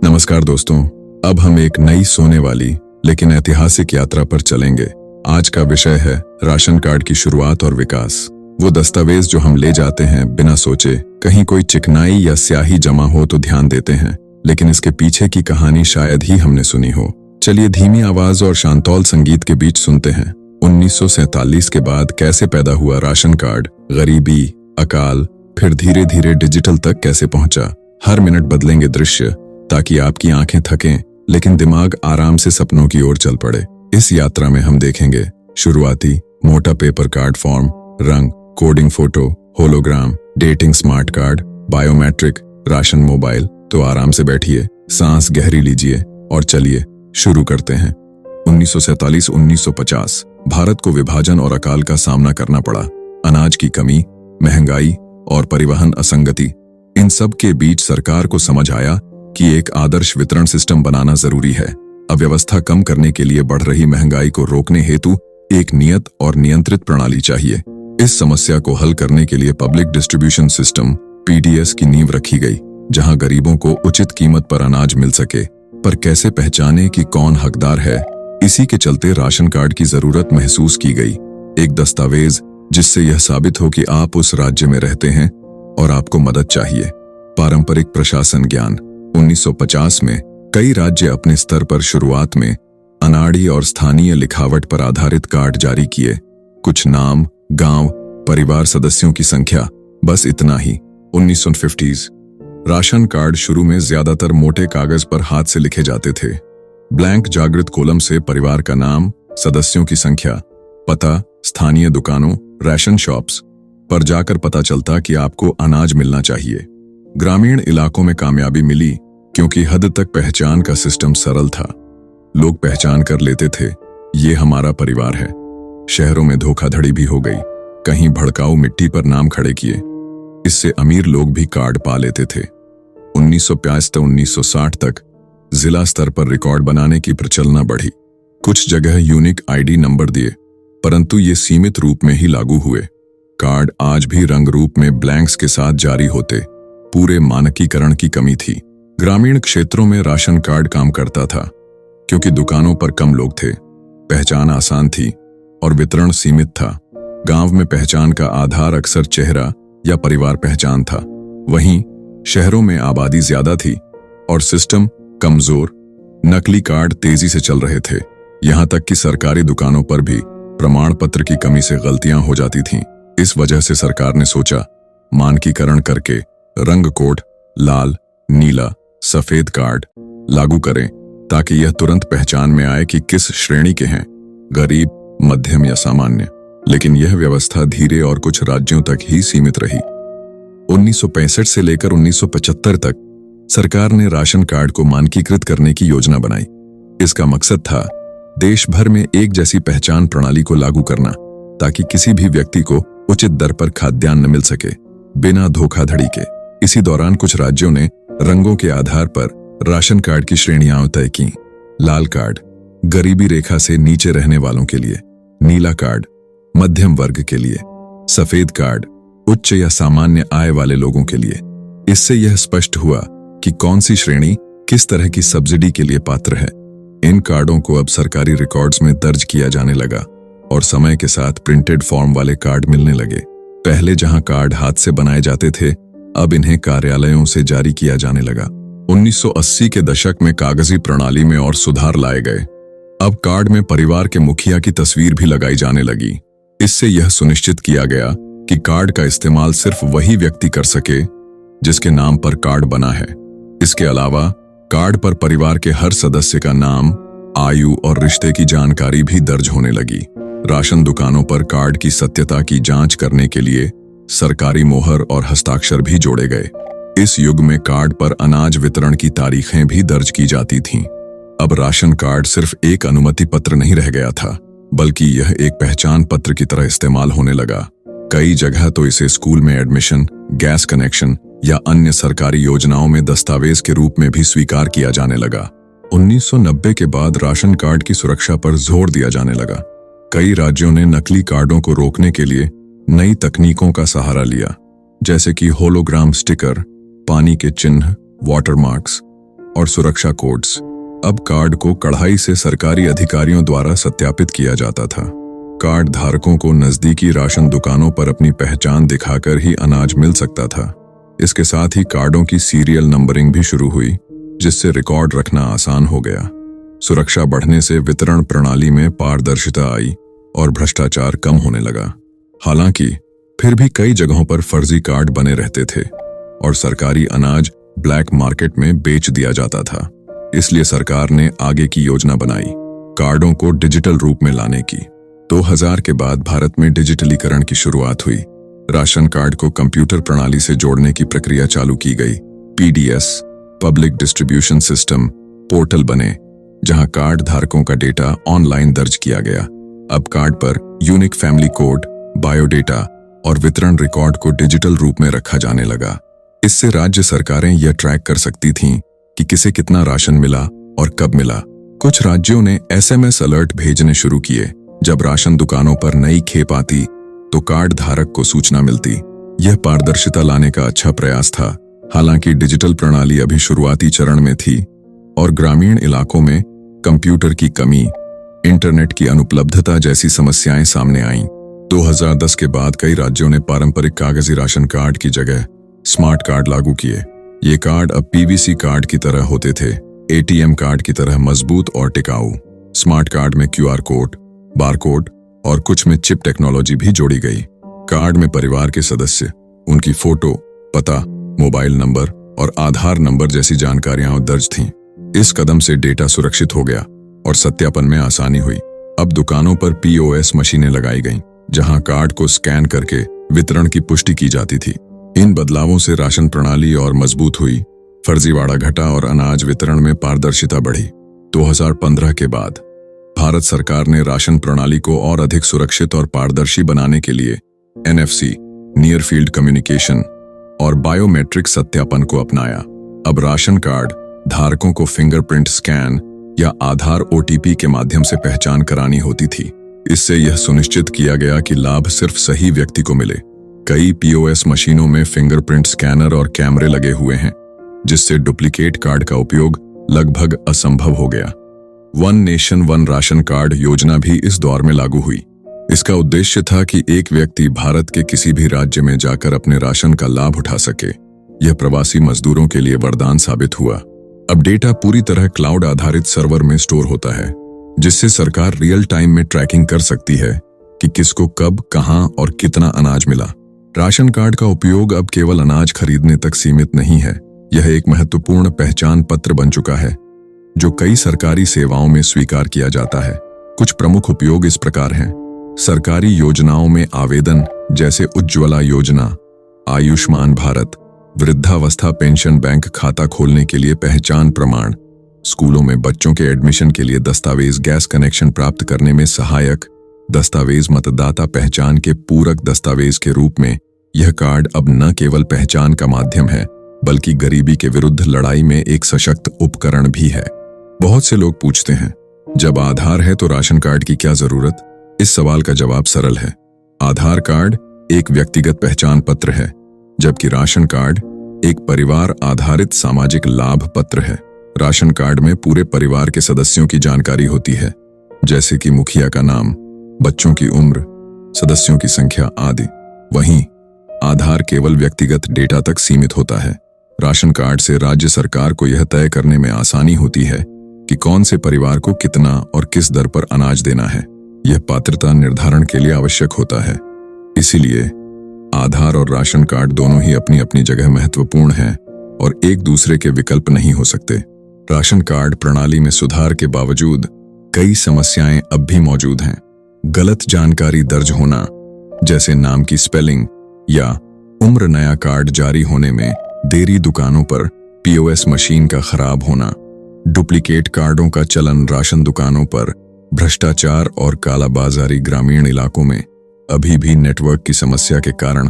नमस्कार दोस्तों, अब हम एक नई सोने वाली लेकिन ऐतिहासिक यात्रा पर चलेंगे। आज का विषय है राशन कार्ड की शुरुआत और विकास। वो दस्तावेज जो हम ले जाते हैं बिना सोचे, कहीं कोई चिकनाई या स्याही जमा हो तो ध्यान देते हैं, लेकिन इसके पीछे की कहानी शायद ही हमने सुनी हो। चलिए धीमी आवाज और शांतौल संगीत के बीच सुनते हैं 1947 के बाद कैसे पैदा हुआ राशन कार्ड, गरीबी, अकाल, फिर धीरे धीरे डिजिटल तक कैसे पहुंचा। हर मिनट बदलेंगे दृश्य ताकि आपकी आंखें थकें लेकिन दिमाग आराम से सपनों की ओर चल पड़े। इस यात्रा में हम देखेंगे शुरुआती मोटा पेपर कार्ड फॉर्म, रंग, coding photo, hologram, dating smart card, biometric, ration mobile. तो आराम से बैठिए, सांस गहरी लीजिए और चलिए शुरू करते हैं। 1947-1950 भारत को विभाजन और अकाल का सामना करना पड़ा। अनाज की कमी, महंगाई और परिवहन असंगति, इन सब के बीच सरकार को समझ आया कि एक आदर्श वितरण सिस्टम बनाना जरूरी है। अव्यवस्था कम करने के लिए बढ़ रही महंगाई को रोकने हेतु एक नियत और नियंत्रित प्रणाली चाहिए। इस समस्या को हल करने के लिए पब्लिक डिस्ट्रीब्यूशन सिस्टम (PDS) की नींव रखी गई, जहां गरीबों को उचित कीमत पर अनाज मिल सके। पर कैसे पहचाने कि कौन हकदार है, इसी के चलते राशन कार्ड की जरूरत महसूस की गई। एक दस्तावेज जिससे यह साबित हो कि आप उस राज्य में रहते हैं और आपको मदद चाहिए। पारंपरिक प्रशासन ज्ञान। 1950 में कई राज्य अपने स्तर पर शुरुआत में अनाड़ी और स्थानीय लिखावट पर आधारित कार्ड जारी किए। कुछ नाम, गांव, परिवार सदस्यों की संख्या, बस इतना ही। 1950s राशन कार्ड शुरू में ज्यादातर मोटे कागज पर हाथ से लिखे जाते थे। ब्लैंक जागृत कॉलम से परिवार का नाम, सदस्यों की संख्या, पता, स्थानीय दुकानों, राशन शॉप्स पर जाकर पता चलता कि आपको अनाज मिलना चाहिए। ग्रामीण इलाकों में कामयाबी मिली क्योंकि हद तक पहचान का सिस्टम सरल था। लोग पहचान कर लेते थे, ये हमारा परिवार है। शहरों में धोखाधड़ी भी हो गई, कहीं भड़काऊ मिट्टी पर नाम खड़े किए। इससे अमीर लोग भी कार्ड पा लेते थे। 1950 से 1960 तक जिला स्तर पर रिकॉर्ड बनाने की प्रचलना बढ़ी। कुछ जगह यूनिक ID नंबर दिए, परंतु ये सीमित रूप में ही लागू हुए। कार्ड आज भी रंग रूप में ब्लैंक्स के साथ जारी होते। पूरे मानकीकरण की कमी थी। ग्रामीण क्षेत्रों में राशन कार्ड काम करता था क्योंकि दुकानों पर कम लोग थे, पहचान आसान थी और वितरण सीमित था। गांव में पहचान का आधार अक्सर चेहरा या परिवार पहचान था। वहीं शहरों में आबादी ज्यादा थी और सिस्टम कमजोर। नकली कार्ड तेजी से चल रहे थे, यहां तक कि सरकारी दुकानों पर भी प्रमाण पत्र की कमी से गलतियां हो जाती थीं। इस वजह से सरकार ने सोचा, मानकीकरण करके रंग कोड लाल, नीला, सफेद कार्ड लागू करें ताकि यह तुरंत पहचान में आए कि किस श्रेणी के हैं, गरीब, मध्यम या सामान्य। लेकिन यह व्यवस्था धीरे और कुछ राज्यों तक ही सीमित रही। 1965 से लेकर 1975 तक सरकार ने राशन कार्ड को मानकीकृत करने की योजना बनाई। इसका मकसद था देश भर में एक जैसी पहचान प्रणाली को लागू करना ताकि किसी भी व्यक्ति को उचित दर पर खाद्यान्न मिल सके, बिना धोखाधड़ी के। इसी दौरान कुछ राज्यों ने रंगों के आधार पर राशन कार्ड की श्रेणियां तय की। लाल कार्ड गरीबी रेखा से नीचे रहने वालों के लिए, नीला कार्ड मध्यम वर्ग के लिए, सफेद कार्ड उच्च या सामान्य आय वाले लोगों के लिए। इससे यह स्पष्ट हुआ कि कौन सी श्रेणी किस तरह की सब्सिडी के लिए पात्र है। इन कार्डों को अब सरकारी रिकॉर्ड्स में दर्ज किया जाने लगा और समय के साथ प्रिंटेड फॉर्म वाले कार्ड मिलने लगे। पहले जहां कार्ड हाथ से बनाए जाते थे, अब इन्हें कार्यालयों से जारी किया जाने लगा। 1980 के दशक में कागजी प्रणाली में और सुधार लाए गए। अब कार्ड में परिवार के मुखिया की तस्वीर भी लगाई जाने लगी। इससे यह सुनिश्चित किया गया कि कार्ड का इस्तेमाल सिर्फ वही व्यक्ति कर सके जिसके नाम पर कार्ड बना है। इसके अलावा कार्ड पर परिवार के हर सदस्य का नाम, आयु और रिश्ते की जानकारी भी दर्ज होने लगी। राशन दुकानों पर कार्ड की सत्यता की जांच करने के लिए सरकारी मोहर और हस्ताक्षर भी जोड़े गए। इस युग में कार्ड पर अनाज वितरण की तारीखें भी दर्ज की जाती थीं। अब राशन कार्ड सिर्फ एक अनुमति पत्र नहीं रह गया था, बल्कि यह एक पहचान पत्र की तरह इस्तेमाल होने लगा। कई जगह तो इसे स्कूल में एडमिशन, गैस कनेक्शन या अन्य सरकारी योजनाओं में दस्तावेज के रूप में भी स्वीकार किया जाने लगा। 1990 के बाद राशन कार्ड की सुरक्षा पर जोर दिया जाने लगा। कई राज्यों ने नकली कार्डों को रोकने के लिए नई तकनीकों का सहारा लिया, जैसे कि होलोग्राम स्टिकर, पानी के चिन्ह, वाटरमार्क्स। और सुरक्षा कोड्स। अब कार्ड को कड़ाई से सरकारी अधिकारियों द्वारा सत्यापित किया जाता था। कार्ड धारकों को नजदीकी राशन दुकानों पर अपनी पहचान दिखाकर ही अनाज मिल सकता था। इसके साथ ही कार्डों की सीरियल नंबरिंग भी शुरू हुई, जिससे रिकॉर्ड रखना आसान हो गया। सुरक्षा बढ़ने से वितरण प्रणाली में पारदर्शिता आई और भ्रष्टाचार कम होने लगा। हालांकि फिर भी कई जगहों पर फर्जी कार्ड बने रहते थे और सरकारी अनाज ब्लैक मार्केट में बेच दिया जाता था। इसलिए सरकार ने आगे की योजना बनाई, कार्डों को डिजिटल रूप में लाने की। 2000 के बाद भारत में डिजिटलीकरण की शुरुआत हुई। राशन कार्ड को कंप्यूटर प्रणाली से जोड़ने की प्रक्रिया चालू की गई। PDS public distribution system portal बने, जहां कार्ड धारकों का डेटा ऑनलाइन दर्ज किया गया। अब कार्ड पर यूनिक फैमिली कोड, बायोडेटा और वितरण रिकॉर्ड को डिजिटल रूप में रखा जाने लगा। इससे राज्य सरकारें यह ट्रैक कर सकती थीं कि किसे कितना राशन मिला और कब मिला। कुछ राज्यों ने SMS अलर्ट भेजने शुरू किए। जब राशन दुकानों पर नई खेप आती तो कार्ड धारक को सूचना मिलती। यह पारदर्शिता लाने का अच्छा प्रयास था। हालांकि डिजिटल प्रणाली अभी शुरुआती चरण में थी और ग्रामीण इलाकों में कंप्यूटर की कमी, इंटरनेट की अनुपलब्धता जैसी समस्याएं सामने आईं। 2010 के बाद कई राज्यों ने पारंपरिक कागजी राशन कार्ड की जगह स्मार्ट कार्ड लागू किए। ये कार्ड अब PVC कार्ड की तरह होते थे, ATM कार्ड की तरह मजबूत और टिकाऊ। स्मार्ट कार्ड में QR कोड, बारकोड और कुछ में चिप टेक्नोलॉजी भी जोड़ी गई। कार्ड में परिवार के सदस्य, उनकी फोटो, पता, मोबाइल नंबर और आधार नंबर जैसी जानकारियां दर्ज थीं। इस कदम से डेटा सुरक्षित हो गया और सत्यापन में आसानी हुई। अब दुकानों पर POS मशीनें लगाई गईं, जहां कार्ड को स्कैन करके वितरण की पुष्टि की जाती थी। इन बदलावों से राशन प्रणाली और मजबूत हुई, फर्जीवाड़ा घटा और अनाज वितरण में पारदर्शिता बढ़ी। 2015 के बाद भारत सरकार ने राशन प्रणाली को और अधिक सुरक्षित और पारदर्शी बनाने के लिए NFC, नियर फील्ड कम्युनिकेशन और बायोमेट्रिक सत्यापन को अपनाया। अब राशन कार्ड धारकों को फिंगरप्रिंट स्कैन या आधार OTP के माध्यम से पहचान करानी होती थी। इससे यह सुनिश्चित किया गया कि लाभ सिर्फ सही व्यक्ति को मिले। कई POS मशीनों में फिंगरप्रिंट स्कैनर और कैमरे लगे हुए हैं, जिससे डुप्लीकेट कार्ड का उपयोग लगभग असंभव हो गया। One nation one ration card योजना भी इस दौर में लागू हुई। इसका उद्देश्य था कि एक व्यक्ति भारत के किसी भी राज्य में जाकर अपने राशन का लाभ उठा सके। यह प्रवासी मजदूरों के लिए वरदान साबित हुआ। अब डेटा पूरी तरह क्लाउड आधारित सर्वर में स्टोर होता है, जिससे सरकार रियल टाइम में ट्रैकिंग कर सकती है कि किसको कब, कहां और कितना अनाज मिला। राशन कार्ड का उपयोग अब केवल अनाज खरीदने तक सीमित नहीं है। यह एक महत्वपूर्ण पहचान पत्र बन चुका है, जो कई सरकारी सेवाओं में स्वीकार किया जाता है। कुछ प्रमुख उपयोग इस प्रकार हैं। सरकारी योजनाओं में आवेदन, जैसे उज्ज्वला योजना, आयुष्मान भारत, वृद्धावस्था पेंशन, बैंक खाता खोलने के लिए पहचान प्रमाण, स्कूलों में बच्चों के एडमिशन के लिए दस्तावेज, गैस कनेक्शन प्राप्त करने में सहायक दस्तावेज, मतदाता पहचान के पूरक दस्तावेज के रूप में यह कार्ड अब न केवल पहचान का माध्यम है, बल्कि गरीबी के विरुद्ध लड़ाई में एक सशक्त उपकरण भी है। बहुत से लोग पूछते हैं, जब आधार है तो राशन कार्ड की क्या जरूरत? इस सवाल का जवाब सरल है। आधार कार्ड एक व्यक्तिगत पहचान पत्र है, जबकि राशन कार्ड एक परिवार आधारित सामाजिक लाभ पत्र है। राशन कार्ड में पूरे परिवार के सदस्यों की जानकारी होती है, जैसे कि मुखिया का नाम, बच्चों की उम्र, सदस्यों की संख्या आदि। वहीं आधार केवल व्यक्तिगत डेटा तक सीमित होता है। राशन कार्ड से राज्य सरकार को यह तय करने में आसानी होती है कि कौन से परिवार को कितना और किस दर पर अनाज देना है। यह पात्रता निर्धारण के लिए आवश्यक होता है। इसीलिए आधार और राशन कार्ड दोनों ही अपनी अपनी जगह महत्वपूर्ण हैं और एक दूसरे के विकल्प नहीं हो सकते। राशन कार्ड प्रणाली में सुधार के बावजूद कई समस्याएं अब भी मौजूद हैं। गलत जानकारी दर्ज होना, जैसे नाम की स्पेलिंग या उम्र, नया कार्ड जारी होने में देरी, दुकानों पर POS मशीन का खराब होना, डुप्लीकेट कार्डों का चलन राशन दुकानों पर, भ्रष्टाचार और कालाबाजारी ग्रामीण इलाकों में अभी भी नेटवर्क की समस्या के कारण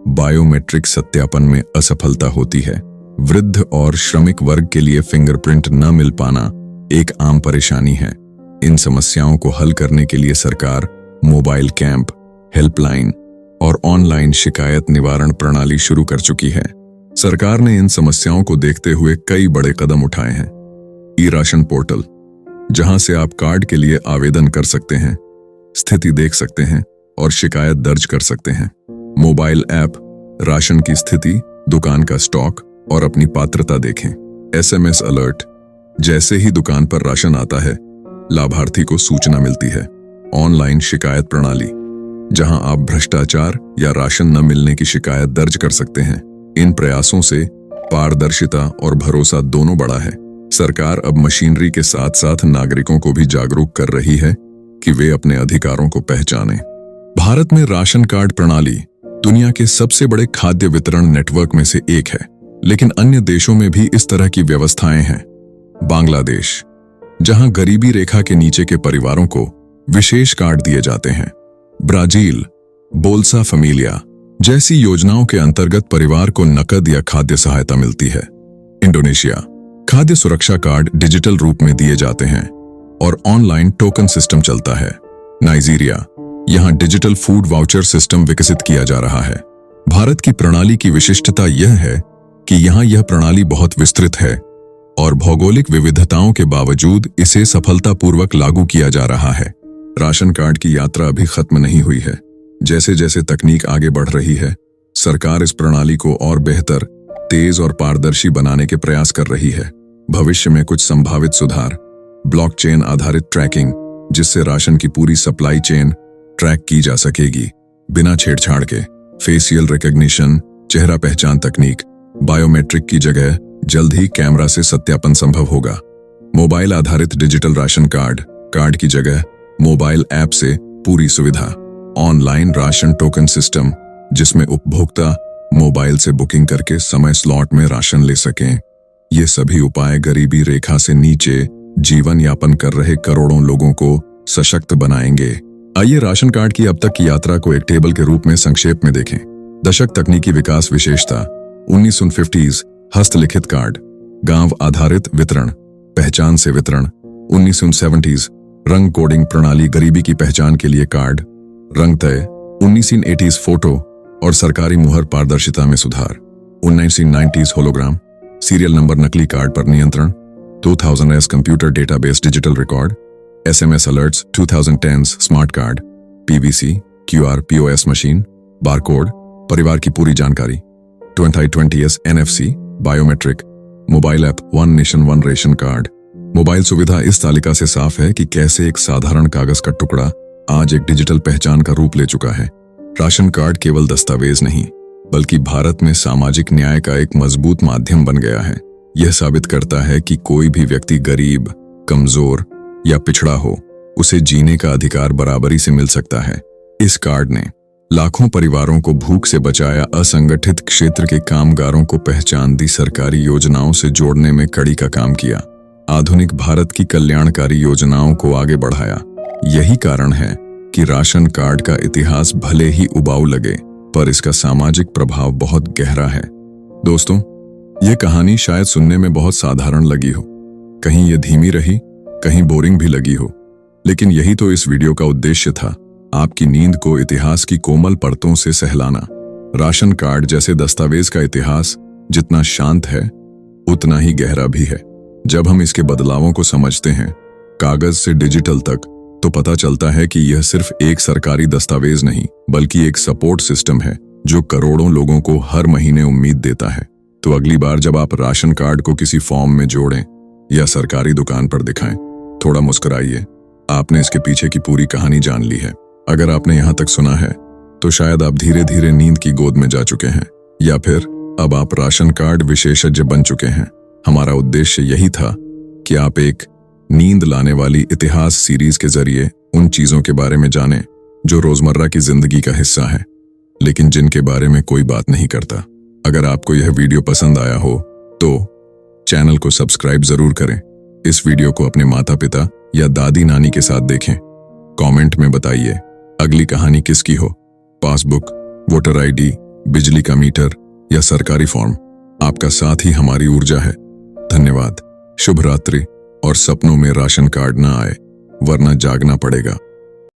बायोमेट्रिक सत्यापन में असफलता होती है। वृद्ध और श्रमिक वर्ग के लिए फिंगरप्रिंट न मिल पाना एक आम परेशानी है। इन समस्याओं को हल करने के लिए सरकार मोबाइल कैंप, हेल्पलाइन और ऑनलाइन शिकायत निवारण प्रणाली शुरू कर चुकी है। सरकार ने इन समस्याओं को देखते हुए कई बड़े कदम उठाए हैं। ई राशन पोर्टल, जहां से आप कार्ड के लिए आवेदन कर सकते हैं, स्थिति देख सकते हैं और शिकायत दर्ज कर सकते हैं। मोबाइल ऐप, राशन की स्थिति, दुकान का स्टॉक और अपनी पात्रता देखें। SMS अलर्ट, जैसे ही दुकान पर राशन आता है लाभार्थी को सूचना मिलती है। ऑनलाइन शिकायत प्रणाली, जहां आप भ्रष्टाचार या राशन न मिलने की शिकायत दर्ज कर सकते हैं। इन प्रयासों से पारदर्शिता और भरोसा दोनों बढ़ा है। सरकार अब मशीनरी के साथ साथ नागरिकों को भी जागरूक कर रही है कि वे अपने अधिकारों को पहचानें। भारत में राशन कार्ड प्रणाली दुनिया के सबसे बड़े खाद्य वितरण नेटवर्क में से एक है, लेकिन अन्य देशों में भी इस तरह की व्यवस्थाएं हैं। बांग्लादेश, जहां गरीबी रेखा के नीचे के परिवारों को विशेष कार्ड दिए जाते हैं। ब्राजील, बोल्सा फैमिलिया जैसी योजनाओं के अंतर्गत परिवार को नकद या खाद्य सहायता मिलती है। इंडोनेशिया, खाद्य सुरक्षा कार्ड डिजिटल रूप में दिए जाते हैं और ऑनलाइन टोकन सिस्टम चलता है। नाइजीरिया, यहां डिजिटल फूड वाउचर सिस्टम विकसित किया जा रहा है। भारत की प्रणाली की विशिष्टता यह है कि यहां यह प्रणाली बहुत विस्तृत है और भौगोलिक विविधताओं के बावजूद इसे सफलतापूर्वक लागू किया जा रहा है। राशन कार्ड की यात्रा अभी खत्म नहीं हुई है। जैसे जैसे तकनीक आगे बढ़ रही है, सरकार इस प्रणाली को और बेहतर, तेज और पारदर्शी बनाने के प्रयास कर रही है। भविष्य में कुछ संभावित सुधार: ब्लॉकचेन आधारित ट्रैकिंग, जिससे राशन की पूरी सप्लाई चेन ट्रैक की जा सकेगी बिना छेड़छाड़ के। फेशियल रिकॉग्निशन, चेहरा पहचान तकनीक, बायोमेट्रिक की जगह जल्द ही कैमरा से सत्यापन संभव होगा। मोबाइल आधारित डिजिटल राशन कार्ड, कार्ड की जगह मोबाइल ऐप से पूरी सुविधा। ऑनलाइन राशन टोकन सिस्टम, जिसमें उपभोक्ता मोबाइल से बुकिंग करके समय स्लॉट में राशन ले सकें। ये सभी उपाय गरीबी रेखा से नीचे जीवन यापन कर रहे करोड़ों लोगों को सशक्त बनाएंगे। आइए राशन कार्ड की अब तक की यात्रा को एक टेबल के रूप में संक्षेप में देखें। दशक तकनीकी विकास विशेषता: 1950s हस्तलिखित कार्ड, गांव आधारित वितरण, पहचान से वितरण। 1970s रंग कोडिंग प्रणाली, गरीबी की पहचान के लिए कार्ड, रंग तय। 1980s फोटो और सरकारी मुहर पारदर्शिता में सुधार। 1990s होलोग्राम, सीरियल नंबर नकली कार्ड पर नियंत्रण। 2000s computer database digital record. SMS alerts. 2010s smart card, PVC, QR, POS machine, barcode, परिवार की पूरी जानकारी। 2020s NFC, biometric, mobile app, one nation one ration card. Mobile सुविधा इस तालिका से साफ है कि कैसे एक साधारण कागज का टुकड़ा आज एक डिजिटल पहचान का रूप ले चुका है। राशन कार्ड केवल दस्तावेज नहीं, बल्कि भारत में सामाजिक न्याय का एक मजबूत माध्यम बन गया है। यह साबित करता है कि कोई भी व्यक्ति गरीब, कमजोर या पिछड़ा हो, उसे जीने का अधिकार बराबरी से मिल सकता है। इस कार्ड ने लाखों परिवारों को भूख से बचाया, असंगठित क्षेत्र के कामगारों को पहचान दी, सरकारी योजनाओं से जोड़ने में कड़ी का काम किया, आधुनिक भारत की कल्याणकारी योजनाओं को आगे बढ़ाया। यही कारण है कि राशन कार्ड का इतिहास भले ही उबाऊ लगे, पर इसका सामाजिक प्रभाव बहुत गहरा है। दोस्तों, यह कहानी शायद सुनने में बहुत साधारण लगी हो, कहीं ये धीमी रही, कहीं बोरिंग भी लगी हो, लेकिन यही तो इस वीडियो का उद्देश्य था, आपकी नींद को इतिहास की कोमल परतों से सहलाना। राशन कार्ड जैसे दस्तावेज का इतिहास जितना शांत है, उतना ही गहरा भी है। जब हम इसके बदलावों को समझते हैं, कागज से डिजिटल तक, तो पता चलता है कि यह सिर्फ एक सरकारी दस्तावेज नहीं, बल्कि एक सपोर्ट सिस्टम है जो करोड़ों लोगों को हर महीने उम्मीद देता है। तो अगली बार जब आप राशन कार्ड को किसी फॉर्म में जोड़ें या सरकारी दुकान पर दिखाएं, थोड़ा मुस्कुराइए, आपने इसके पीछे की पूरी कहानी जान ली है। अगर आपने यहां तक सुना है तो शायद आप धीरे धीरे नींद की गोद में जा चुके हैं, या फिर अब आप राशन कार्ड विशेषज्ञ बन चुके हैं। हमारा उद्देश्य यही था कि आप एक नींद लाने वाली इतिहास सीरीज के जरिए उन चीजों के बारे में जानें जो रोजमर्रा की जिंदगी का हिस्सा है, लेकिन जिनके बारे में कोई बात नहीं करता। अगर आपको यह वीडियो पसंद आया हो तो चैनल को सब्सक्राइब जरूर करें। इस वीडियो को अपने माता पिता या दादी नानी के साथ देखें। कमेंट में बताइए अगली कहानी किसकी हो। पासबुक, वोटर ID, बिजली का मीटर या सरकारी फॉर्म, आपका साथ ही हमारी ऊर्जा है। धन्यवाद। शुभ रात्रि। और सपनों में राशन कार्ड ना आए, वरना जागना पड़ेगा।